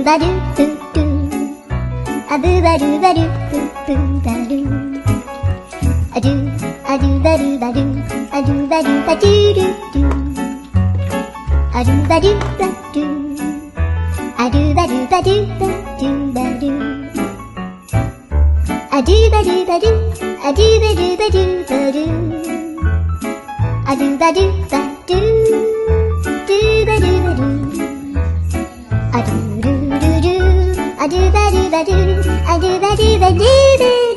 ルバルププアブバルバルププバルアドゥアドゥバルバルアドゥバルバドゥルルアドゥバルバルアドゥバルバルバドゥバルアドゥバルバルアドゥバルバルバルアドゥバルバルドゥバルバルアドゥルルルアドゥバルバルアドゥバルバル